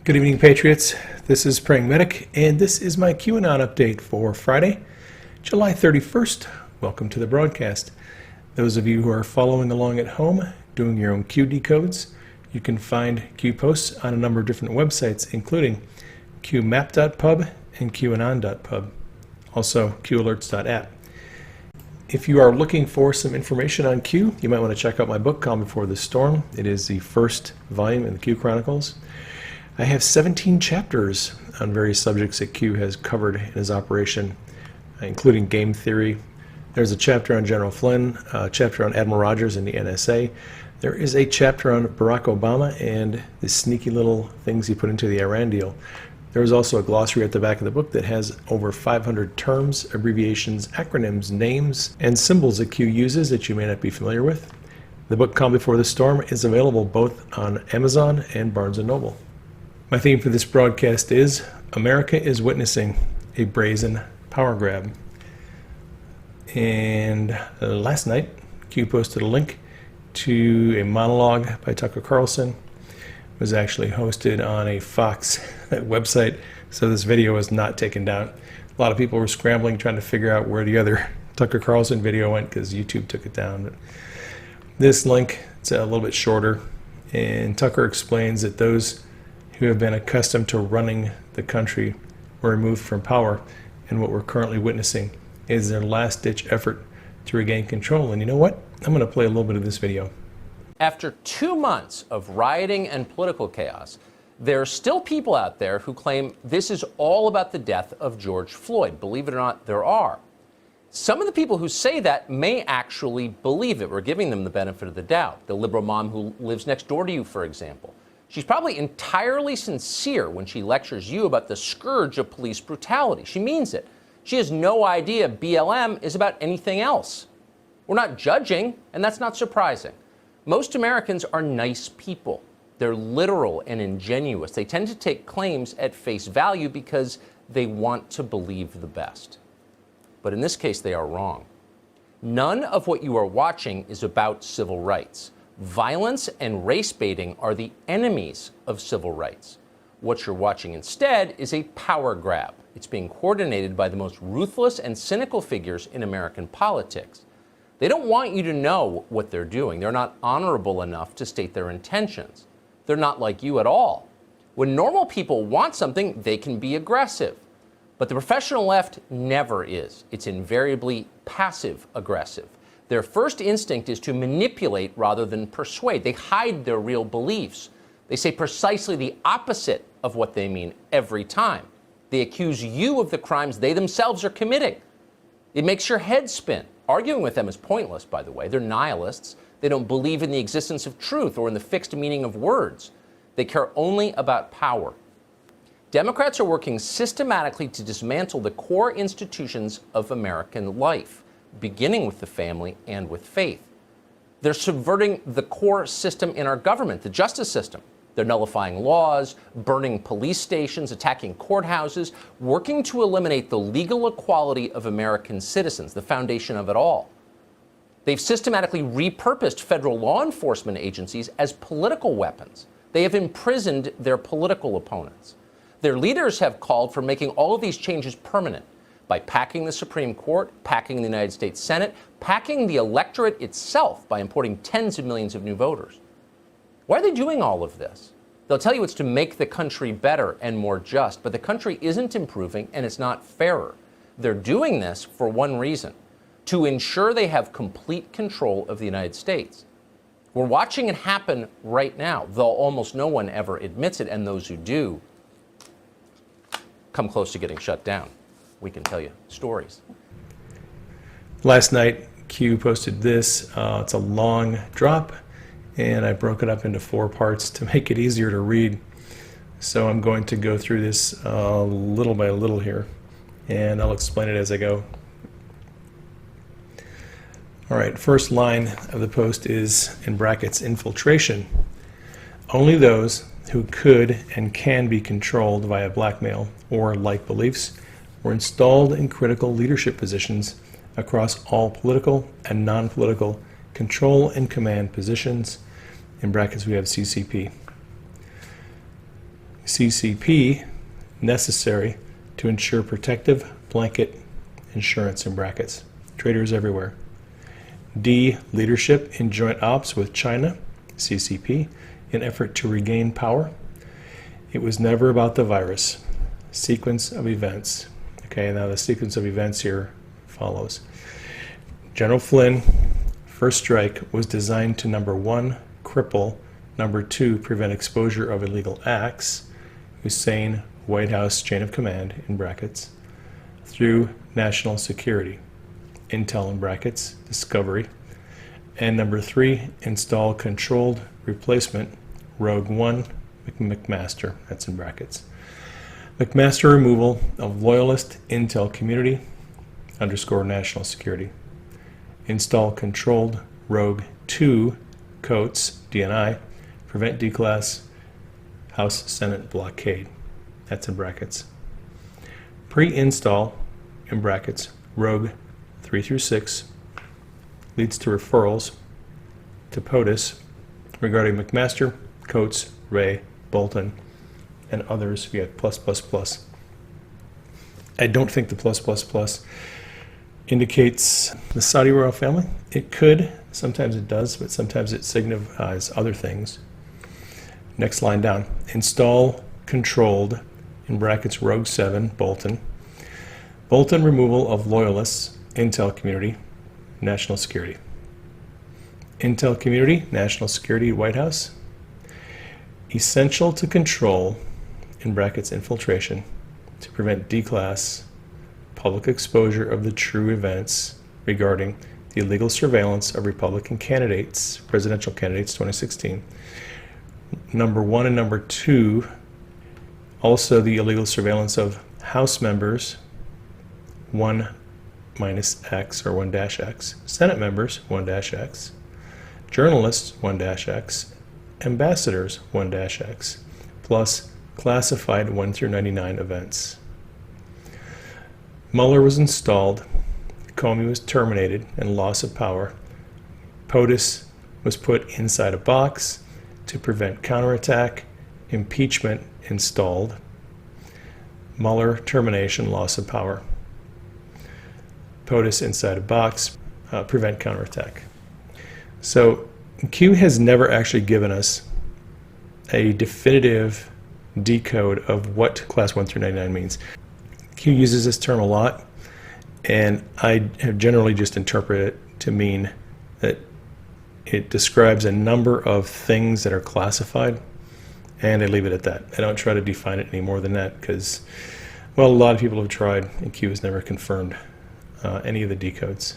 Good evening, Patriots. This is Praying Medic, and this is my QAnon update for Friday, July 31st. Welcome to the broadcast. Those of you who are following along at home, doing your own Q decodes, you can find Q posts on a number of different websites, including qmap.pub and qanon.pub, also qalerts.app. If you are looking for some information on Q, you might want to check out my book, Calm Before the Storm. It is the first volume in the Q Chronicles. I have 17 chapters on various subjects that Q has covered in his operation, including game theory. There's a chapter on General Flynn, a chapter on Admiral Rogers and the NSA. There is a chapter on Barack Obama and the sneaky little things he put into the Iran deal. There is also a glossary at the back of the book that has over 500 terms, abbreviations, acronyms, names, and symbols that Q uses that you may not be familiar with. The book Calm Before the Storm is available both on Amazon and Barnes & Noble. My theme for this broadcast is America is witnessing a brazen power grab. And last night, Q posted a link to a monologue by Tucker Carlson. It was actually hosted on a Fox website, so this video was not taken down. A lot of people were scrambling trying to figure out where the other Tucker Carlson video went because YouTube took it down. But this link, it's a little bit shorter, and Tucker explains that those who have been accustomed to running the country were removed from power, and what we're currently witnessing is their last-ditch effort to regain control. And you know what? I'm going to play a little bit of this video. After 2 months of rioting and political chaos, there are still people out there who claim this is all about the death of George Floyd. Believe it or not, there are. Some of the people who say that may actually believe it. We're giving them the benefit of the doubt. The liberal mom who lives next door to you, for example. She's probably entirely sincere when she lectures you about the scourge of police brutality. She means it. She has no idea BLM is about anything else. We're not judging, and that's not surprising. Most Americans are nice people. They're literal and ingenuous. They tend to take claims at face value because they want to believe the best. But in this case, they are wrong. None of what you are watching is about civil rights. Violence and race baiting are the enemies of civil rights. What you're watching instead is a power grab. It's being coordinated by the most ruthless and cynical figures in American politics. They don't want you to know what they're doing. They're not honorable enough to state their intentions. They're not like you at all. When normal people want something, they can be aggressive. But the professional left never is. It's invariably passive-aggressive. Their first instinct is to manipulate rather than persuade. They hide their real beliefs. They say precisely the opposite of what they mean every time. They accuse you of the crimes they themselves are committing. It makes your head spin. Arguing with them is pointless, by the way. They're nihilists. They don't believe in the existence of truth or in the fixed meaning of words. They care only about power. Democrats are working systematically to dismantle the core institutions of American life, beginning with the family and with faith. They're subverting the core system in our government, the justice system. They're nullifying laws, burning police stations, attacking courthouses, working to eliminate the legal equality of American citizens, the foundation of it all. They've systematically repurposed federal law enforcement agencies as political weapons. They have imprisoned their political opponents. Their leaders have called for making all of these changes permanent by packing the Supreme Court, packing the United States Senate, packing the electorate itself by importing tens of millions of new voters. Why are they doing all of this? They'll tell you it's to make the country better and more just, but the country isn't improving and it's not fairer. They're doing this for one reason, to ensure they have complete control of the United States. We're watching it happen right now, though almost no one ever admits it, and those who do come close to getting shut down. We can tell you stories. Last night, Q posted this. It's a long drop, and I broke it up into 4 parts to make it easier to read. So I'm going to go through this little by little here, and I'll explain it as I go. All right, first line of the post is, in brackets, infiltration. Only those who could and can be controlled via blackmail or like beliefs were installed in critical leadership positions across all political and non-political control and command positions. In brackets, we have CCP. CCP, necessary to ensure protective blanket insurance in brackets. Traitors everywhere. D, leadership in joint ops with China, CCP, in effort to regain power. It was never about the virus. Sequence of events. Okay, now the sequence of events here follows. General Flynn, first strike was designed to, number one, cripple, number two, prevent exposure of illegal acts, Hussein, White House chain of command, in brackets, through national security, intel in brackets, discovery, and number three, install controlled replacement, Rogue One, McMaster, that's in brackets. McMaster removal of loyalist intel community, underscore national security. Install controlled Rogue 2, Coates, DNI, prevent declass, House Senate blockade, that's in brackets. Pre-install, in brackets, Rogue 3 through 6, leads to referrals to POTUS regarding McMaster, Coates, Ray, Bolton, and others. We have plus, plus, plus. I don't think the plus, plus, plus indicates the Saudi royal family. It could, sometimes it does, but sometimes it signifies other things. Next line down. Install controlled, in brackets, Rogue 7, Bolton. Bolton removal of loyalists, intel community, national security. Intel community, national security, White House. Essential to control, in brackets, infiltration, to prevent declass, public exposure of the true events regarding the illegal surveillance of Republican candidates, presidential candidates 2016. Number one and number two, also the illegal surveillance of House members, 1 minus X or 1 dash X, Senate members, 1 dash X, journalists, 1 dash X, ambassadors, 1 dash X, plus classified 1 through 99 events. Mueller was installed, Comey was terminated, and loss of power. POTUS was put inside a box to prevent counterattack, impeachment installed, Mueller termination, loss of power. POTUS inside a box, prevent counterattack. So Q has never actually given us a definitive decode of what class 1 through 99 means. Q uses this term a lot, and I have generally just interpreted it to mean that it describes a number of things that are classified, and I leave it at that. I don't try to define it any more than that because, well, a lot of people have tried, and Q has never confirmed any of the decodes.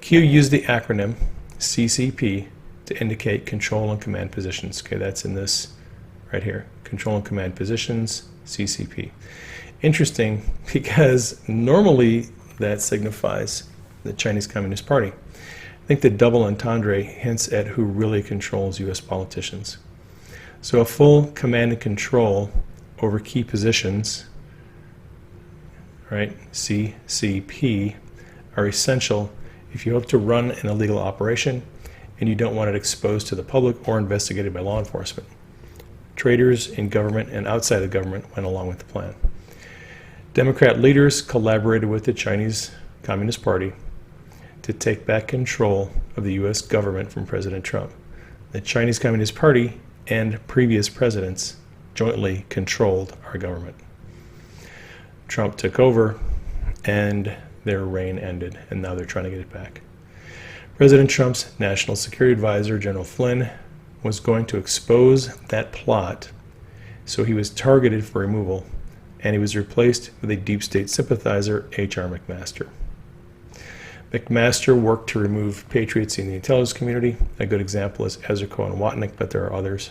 Q used the acronym CCP to indicate control and command positions. Okay, that's in this right here. Control and command positions, CCP. Interesting because normally that signifies the Chinese Communist Party. I think the double entendre hints at who really controls U.S. politicians. So a full command and control over key positions, right, CCP, are essential if you hope to run an illegal operation and you don't want it exposed to the public or investigated by law enforcement. Traitors in government and outside of government went along with the plan. Democrat leaders collaborated with the Chinese Communist Party to take back control of the U.S. government from President Trump. The Chinese Communist Party and previous presidents jointly controlled our government. Trump took over and their reign ended, and now they're trying to get it back. President Trump's National Security Advisor, General Flynn, was going to expose that plot, so he was targeted for removal, and he was replaced with a deep state sympathizer, H.R. McMaster. McMaster worked to remove patriots in the intelligence community. A good example is Ezra Cohen Watnick, but there are others.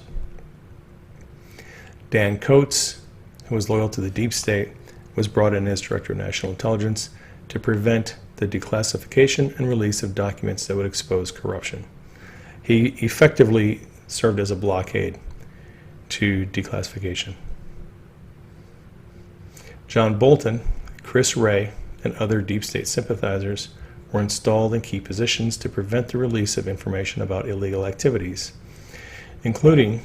Dan Coates, who was loyal to the deep state, was brought in as Director of National Intelligence to prevent the declassification and release of documents that would expose corruption. He effectively served as a blockade to declassification. John Bolton, Chris Wray, and other deep state sympathizers were installed in key positions to prevent the release of information about illegal activities, including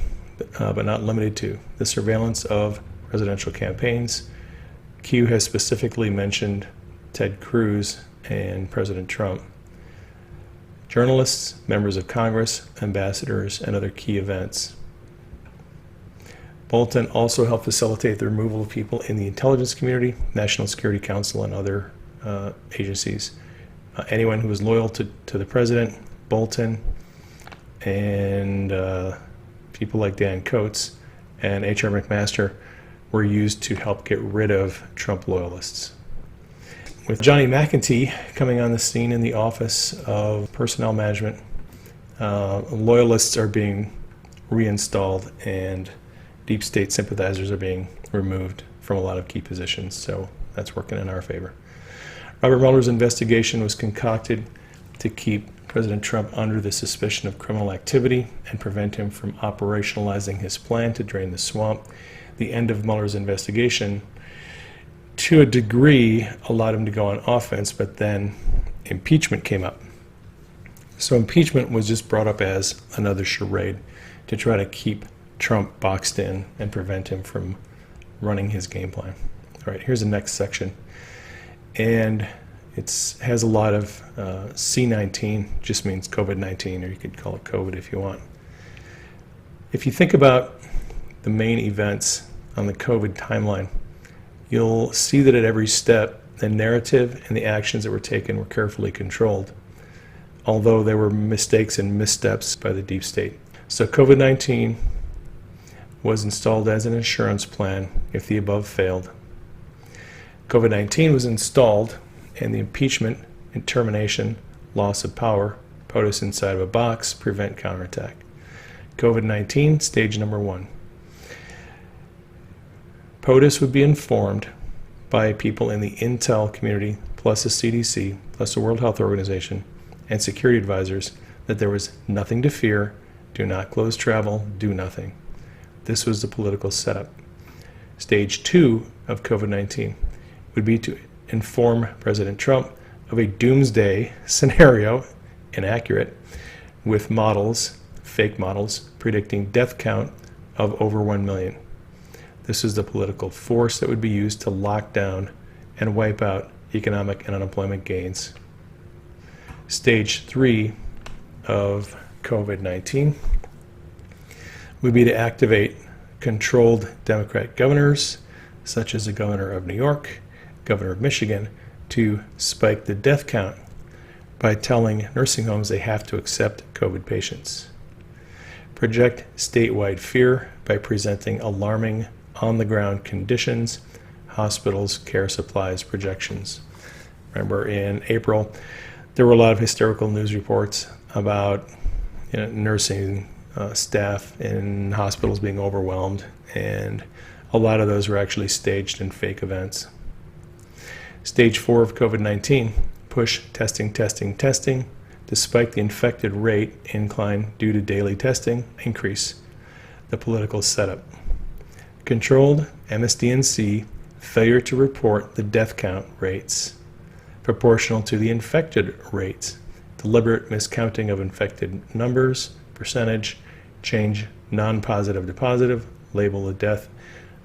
but not limited to, the surveillance of presidential campaigns. Q has specifically mentioned Ted Cruz and President Trump. Journalists, members of Congress, ambassadors, and other key events. Bulletin also helped facilitate the removal of people in the intelligence community, National Security Council, and other agencies. Anyone who was loyal to the president, Bolton, and people like Dan Coates and H.R. McMaster were used to help get rid of Trump loyalists. With Johnny McEntee coming on the scene in the Office of Personnel Management, loyalists are being reinstalled and deep state sympathizers are being removed from a lot of key positions, so that's working in our favor. Robert Mueller's investigation was concocted to keep President Trump under the suspicion of criminal activity and prevent him from operationalizing his plan to drain the swamp. The end of Mueller's investigation, to a degree, allowed him to go on offense, but then impeachment came up. So impeachment was just brought up as another charade to try to keep Trump boxed in and prevent him from running his game plan. All right, here's the next section. And it has a lot of C19, just means COVID-19, or you could call it COVID if you want. If you think about the main events on the COVID timeline, you'll see that at every step, the narrative and the actions that were taken were carefully controlled, although there were mistakes and missteps by the deep state. So COVID-19 was installed as an insurance plan if the above failed. COVID-19 was installed, and the impeachment and termination, loss of power, POTUS inside of a box, prevent counterattack. COVID-19, stage number 1. POTUS would be informed by people in the intel community, plus the CDC, plus the World Health Organization, and security advisors that there was nothing to fear, do not close travel, do nothing. This was the political setup. Stage 2 of COVID-19 would be to inform President Trump of a doomsday scenario, inaccurate, with models, fake models, predicting death count of over 1 million. This is the political force that would be used to lock down and wipe out economic and unemployment gains. Stage 3 of COVID-19 would be to activate controlled Democrat governors, such as the governor of New York, governor of Michigan, to spike the death count by telling nursing homes they have to accept COVID patients. Project statewide fear by presenting alarming on-the-ground conditions, hospitals, care supplies, projections. Remember, in April, there were a lot of hysterical news reports about nursing staff in hospitals being overwhelmed, and a lot of those were actually staged and fake events. Stage 4 of COVID-19, push testing, testing, testing, despite the infected rate incline due to daily testing increase. The political setup. Controlled MSDNC failure to report the death count rates proportional to the infected rates. Deliberate miscounting of infected numbers, percentage, change non-positive to positive, label the death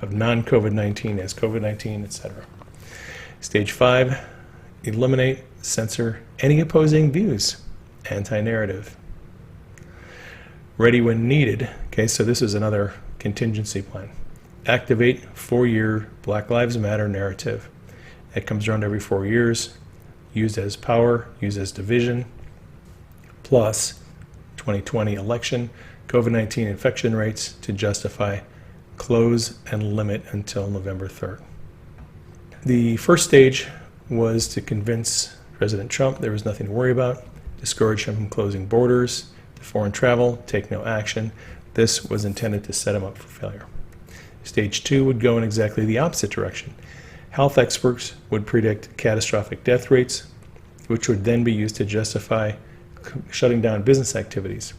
of non-COVID-19 as COVID-19, etc. Stage 5, eliminate, censor any opposing views, anti-narrative. Ready when needed. Okay, so this is another contingency plan. Activate 4-year Black Lives Matter narrative. It comes around every 4 years, used as power, used as division, plus 2020 election, COVID-19 infection rates to justify close and limit until November 3rd. The first stage was to convince President Trump there was nothing to worry about, discourage him from closing borders to foreign travel, take no action. This was intended to set him up for failure. Stage 2 would go in exactly the opposite direction. Health experts would predict catastrophic death rates, which would then be used to justify shutting down business activities.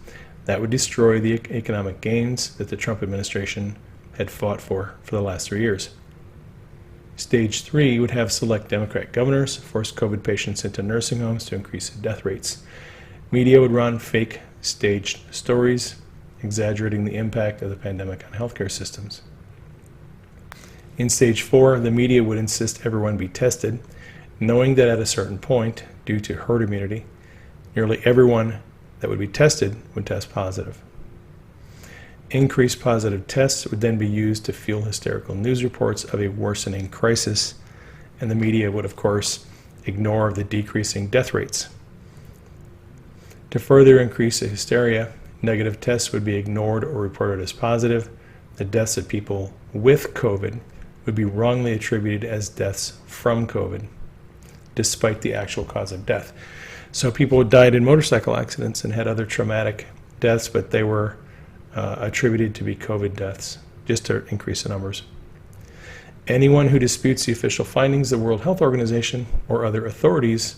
That would destroy the economic gains that the Trump administration had fought for the last 3 years. Stage 3 would have select Democrat governors force COVID patients into nursing homes to increase the death rates. Media would run fake staged stories exaggerating the impact of the pandemic on healthcare systems. In stage 4, the media would insist everyone be tested, knowing that at a certain point, due to herd immunity, nearly everyone that would be tested would test positive. Increased positive tests would then be used to fuel hysterical news reports of a worsening crisis, and the media would, of course, ignore the decreasing death rates. To further increase the hysteria, negative tests would be ignored or reported as positive. The deaths of people with COVID would be wrongly attributed as deaths from COVID, despite the actual cause of death. So people died in motorcycle accidents and had other traumatic deaths, but they were attributed to be COVID deaths, just to increase the numbers. Anyone who disputes the official findings of the World Health Organization or other authorities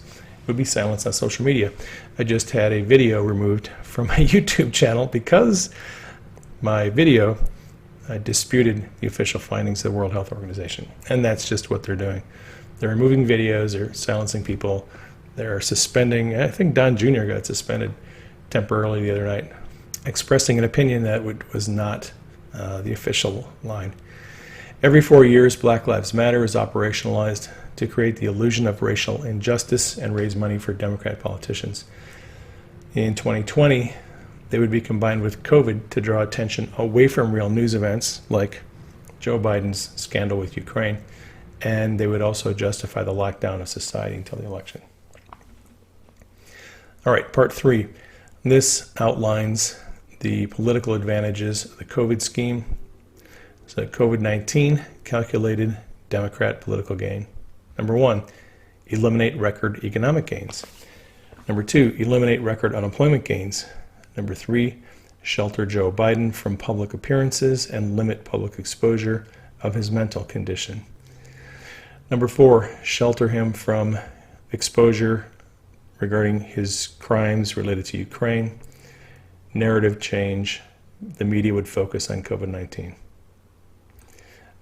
would be silenced on social media. I just had a video removed from my YouTube channel because my video disputed the official findings of the World Health Organization. And that's just what they're doing. They're removing videos, they're silencing people, they're suspending, I think Don Jr. got suspended temporarily the other night, expressing an opinion that was not the official line. Every 4 years, Black Lives Matter is operationalized to create the illusion of racial injustice and raise money for Democrat politicians. In 2020, they would be combined with COVID to draw attention away from real news events like Joe Biden's scandal with Ukraine, and they would also justify the lockdown of society until the election. All right, part 3. This outlines the political advantages of the COVID scheme. So COVID-19 calculated Democrat political gain. Number 1, eliminate record economic gains. Number 2, eliminate record unemployment gains. Number 3, shelter Joe Biden from public appearances and limit public exposure of his mental condition. Number 4, shelter him from exposure regarding his crimes related to Ukraine. Narrative change. The media would focus on COVID-19.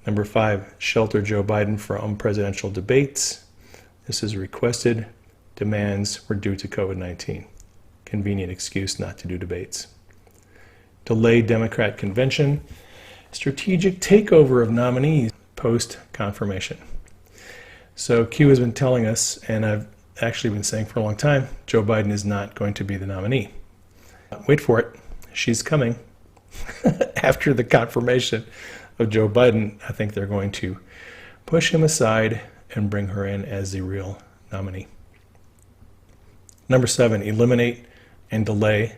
Number 5, shelter Joe Biden from presidential debates. This is requested. Demands were due to COVID-19. Convenient excuse not to do debates. Delay Democrat convention. Strategic takeover of nominees post-confirmation. So Q has been telling us, and I've actually been saying for a long time, Joe Biden is not going to be the nominee. Wait for it. She's coming. After the confirmation of Joe Biden, I think they're going to push him aside and bring her in as the real nominee. Number 7, eliminate and delay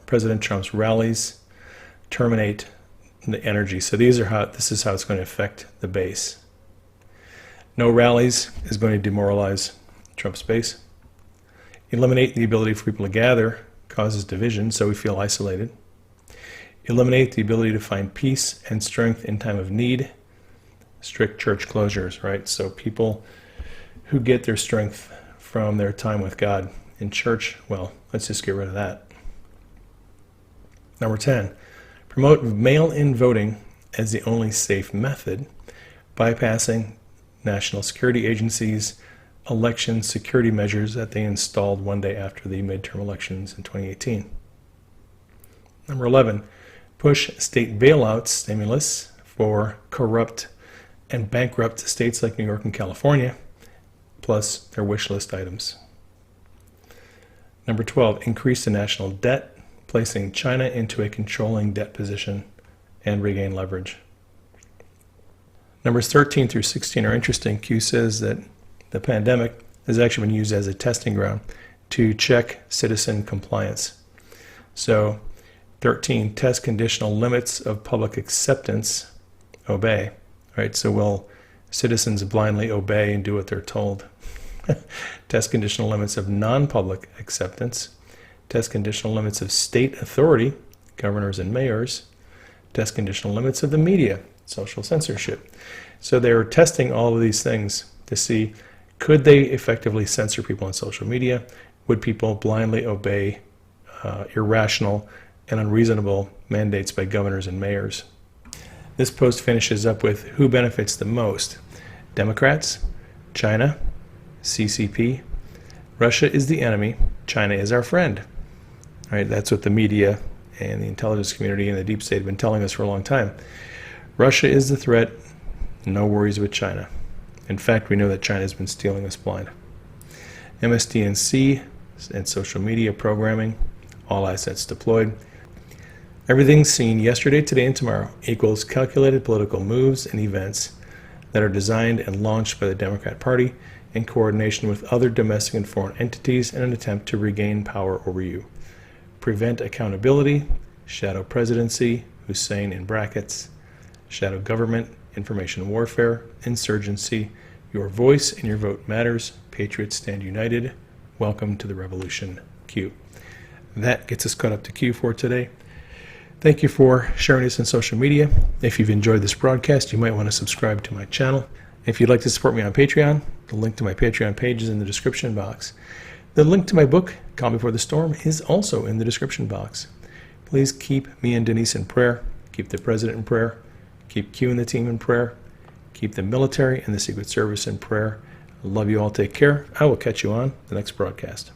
President Trump's rallies, terminate the energy. So this is how it's going to affect the base. No rallies is going to demoralize Trump's base. Eliminate the ability for people to gather, causes division, so we feel isolated. Eliminate the ability to find peace and strength in time of need. Strict church closures, right? So people who get their strength from their time with God in church, well, let's just get rid of that. Number 10, promote mail-in voting as the only safe method, bypassing national security agencies' election security measures that they installed one day after the midterm elections in 2018. Number 11, push state bailout stimulus for corrupt and bankrupt states like New York and California, plus their wish list items. Number 12, increase the national debt, placing China into a controlling debt position and regain leverage. Numbers 13 through 16 are interesting. Q says that the pandemic has actually been used as a testing ground to check citizen compliance. So 13, test conditional limits of public acceptance, obey. Right? So will citizens blindly obey and do what they're told? Test conditional limits of non-public acceptance. Test conditional limits of state authority, governors and mayors. Test conditional limits of the media, social censorship. So they were testing all of these things to see, could they effectively censor people on social media? Would people blindly obey irrational and unreasonable mandates by governors and mayors? This post finishes up with who benefits the most. Democrats, China, CCP. Russia is the enemy, China is our friend. All right, that's what the media and the intelligence community and the deep state have been telling us for a long time. Russia is the threat. No worries with China. In fact, we know that China has been stealing us blind. MSDNC and social media programming, all assets deployed. Everything seen yesterday, today, and tomorrow equals calculated political moves and events that are designed and launched by the Democrat Party in coordination with other domestic and foreign entities in an attempt to regain power over you. Prevent accountability, shadow presidency, Hussein in brackets, shadow government, information warfare, insurgency. Your voice and your vote matters. Patriots stand united. Welcome to the revolution. Q. That gets us caught up to Q for today. Thank you for sharing this on social media. If you've enjoyed this broadcast, you might want to subscribe to my channel. If you'd like to support me on Patreon, the link to my Patreon page is in the description box. The link to my book, Calm Before the Storm, is also in the description box. Please keep me and Denise in prayer. Keep the president in prayer. Keep Q and the team in prayer. Keep the military and the Secret Service in prayer. I love you all. Take care. I will catch you on the next broadcast.